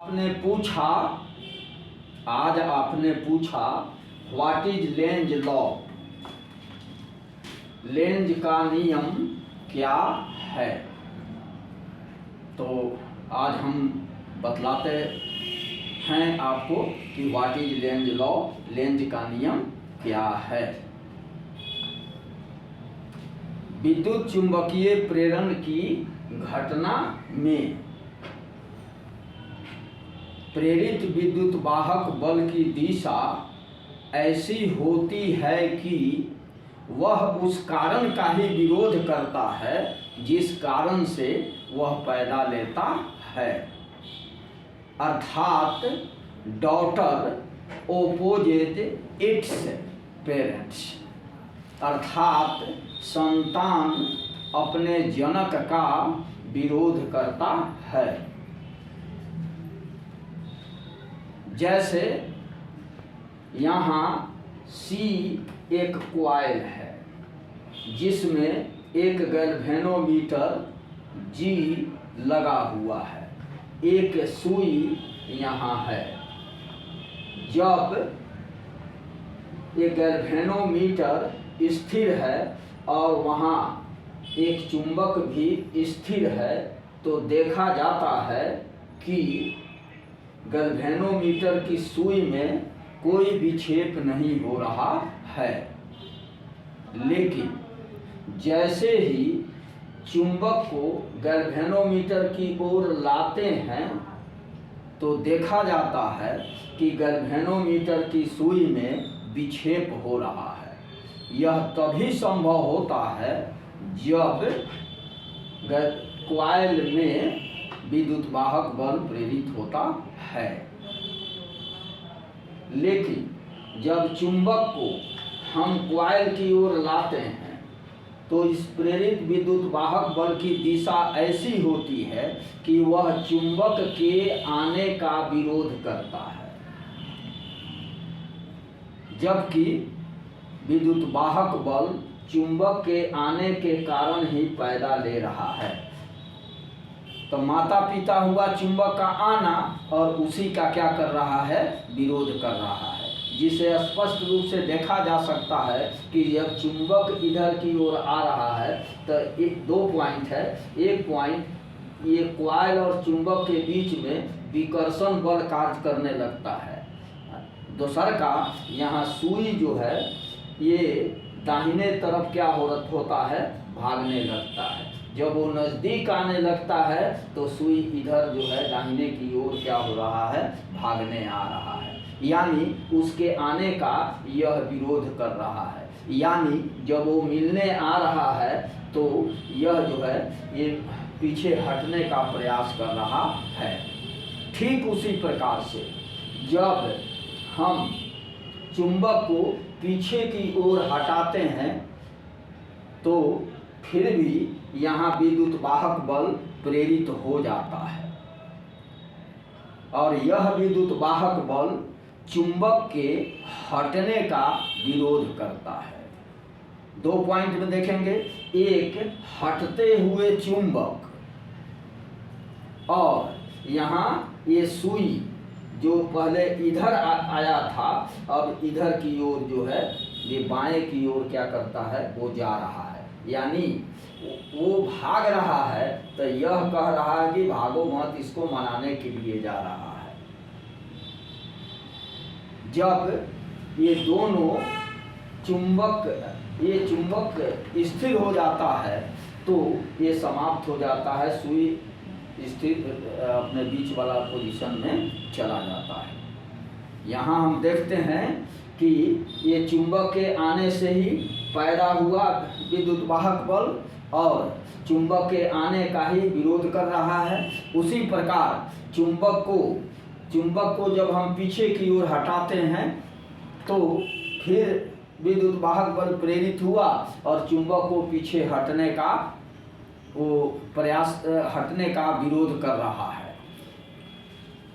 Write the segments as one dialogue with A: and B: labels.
A: आपने पूछा आज आपने पूछा what is Lenz law, length का नियम क्या है। तो आज हम बतलाते हैं आपको कि what is Lenz law, length का नियम क्या है। विद्युत चुंबकीय प्रेरण की घटना में प्रेरित विद्युत वाहक बल की दिशा ऐसी होती है कि वह उस कारण का ही विरोध करता है जिस कारण से वह पैदा लेता है, अर्थात डॉटर ओपोजिट इट्स पेरेंट्स, अर्थात संतान अपने जनक का विरोध करता है। जैसे यहाँ C एक कॉइल है जिसमें एक गैल्वेनोमीटर G लगा हुआ है, एक सुई यहाँ है। जब एक गैल्वेनोमीटर स्थिर है और वहाँ एक चुंबक भी स्थिर है तो देखा जाता है कि गैल्वेनोमीटर की सुई में कोई विक्षेप नहीं हो रहा है, लेकिन जैसे ही चुंबक को गैल्वेनोमीटर की ओर लाते हैं तो देखा जाता है कि गैल्वेनोमीटर की सुई में विक्षेप हो रहा है। यह तभी संभव होता है जब कॉइल में विद्युत वाहक बल प्रेरित होता है, लेकिन जब चुंबक को हम कॉइल की ओर लाते हैं तो इस प्रेरित विद्युत वाहक बल की दिशा ऐसी होती है कि वह चुंबक के आने का विरोध करता है, जबकि विद्युत वाहक बल चुंबक के आने के कारण ही पैदा ले रहा है। तो माता पिता हुआ चुंबक का आना और उसी का क्या कर रहा है, विरोध कर रहा है, जिसे स्पष्ट रूप से देखा जा सकता है कि जब चुंबक इधर की ओर आ रहा है तो दो पॉइंट है। एक पॉइंट ये कॉइल और चुंबक के बीच में विकर्षण बल कार्य करने लगता है, दूसरा का यहाँ सुई जो है ये दाहिने तरफ क्या होता है, भागने लगता है। जब वो नज़दीक आने लगता है तो सुई इधर जो है दाहिने की ओर क्या हो रहा है, भागने आ रहा है, यानी उसके आने का यह विरोध कर रहा है। यानी जब वो मिलने आ रहा है तो यह जो है ये पीछे हटने का प्रयास कर रहा है। ठीक उसी प्रकार से जब हम चुंबक को पीछे की ओर हटाते हैं तो फिर भी यहाँ विद्युत वाहक बल प्रेरित हो जाता है और यह विद्युत वाहक बल चुंबक के हटने का विरोध करता है। दो पॉइंट में देखेंगे, एक हटते हुए चुंबक और यहाँ ये सुई जो पहले इधर आया था अब इधर की ओर जो है ये बाएं की ओर क्या करता है, वो जा रहा है, यानी वो भाग रहा है। तो यह कह रहा है कि भागो मत, इसको मनाने के लिए जा रहा है। जब ये दोनों चुंबक स्थिर हो जाता है तो ये समाप्त हो जाता है, सुई स्थिर अपने बीच वाला पोजीशन में चला जाता है। यहाँ हम देखते हैं कि ये चुंबक के आने से ही पैदा हुआ विद्युत वाहक बल और चुंबक के आने का ही विरोध कर रहा है। उसी प्रकार चुंबक को जब हम पीछे की ओर हटाते हैं तो फिर विद्युत वाहक बल प्रेरित हुआ और चुंबक को पीछे हटने का हटने का विरोध कर रहा है।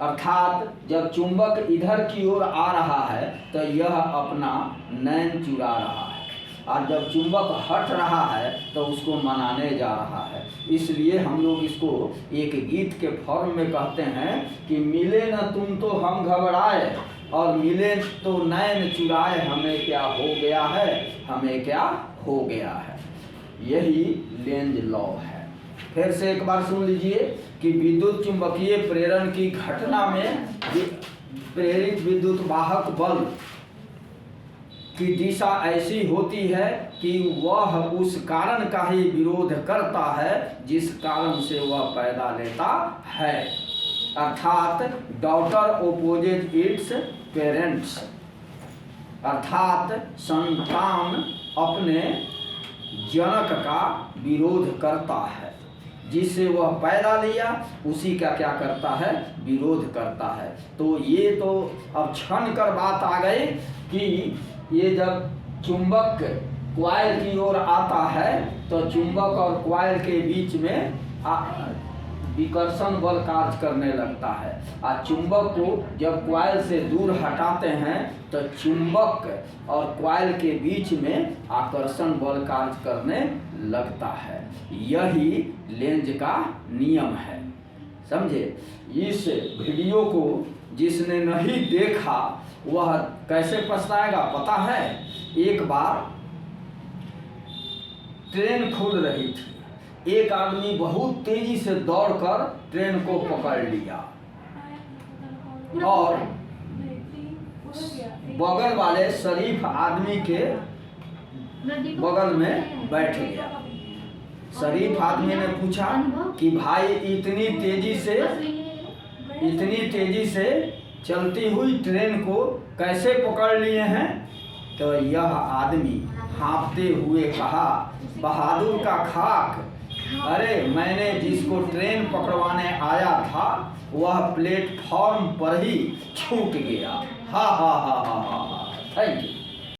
A: अर्थात जब चुंबक इधर की ओर आ रहा है तो यह अपना नैन चुरा रहा है, और जब चुंबक हट रहा है तो उसको मनाने जा रहा है। इसलिए हम लोग इसको एक गीत के फॉर्म में कहते हैं कि मिले न तुम तो हम घबराए, और मिले तो नैन चुराए, हमें क्या हो गया है, हमें क्या हो गया है। यही लेंज लॉ है। फिर से एक बार सुन लीजिए कि विद्युत चुंबकीय प्रेरण की घटना में प्रेरित विद्युत वाहक बल की दिशा ऐसी होती है कि वह उस कारण का ही विरोध करता है जिस कारण से वह पैदा लेता है। अर्थात डॉटर ओपोजेज इट्स पेरेंट्स, अर्थात संतान अपने जनक का विरोध करता है, जिससे वह पैदा लिया उसी का क्या करता है, विरोध करता है। तो ये तो अब क्षण कर बात आ गई कि ये जब चुंबक क्वाइल की ओर आता है तो चुंबक और क्वाइल के बीच में विकर्षण बल कार्य करने लगता है, और चुंबक को जब क्वाइल से दूर हटाते हैं तो चुंबक और क्वाइल के बीच में आकर्षण बल कार्य करने लगता है। यही लेंज का नियम है, समझे। इस वीडियो को जिसने नहीं देखा वह कैसे पछताएगा पता है। एक बार ट्रेन खुल रही थी, एक आदमी बहुत तेजी से दौड़कर ट्रेन को पकड़ लिया और बगल वाले शरीफ आदमी के बगल में बैठ गया। शरीफ आदमी ने पूछा कि भाई इतनी तेजी से चलती हुई ट्रेन को कैसे पकड़ लिए हैं। तो यह आदमी हाँफते हुए कहा, बहादुर का खाक, अरे मैंने जिसको ट्रेन पकड़वाने आया था वह प्लेटफॉर्म पर ही छूट गया। हा हा हा हा हा।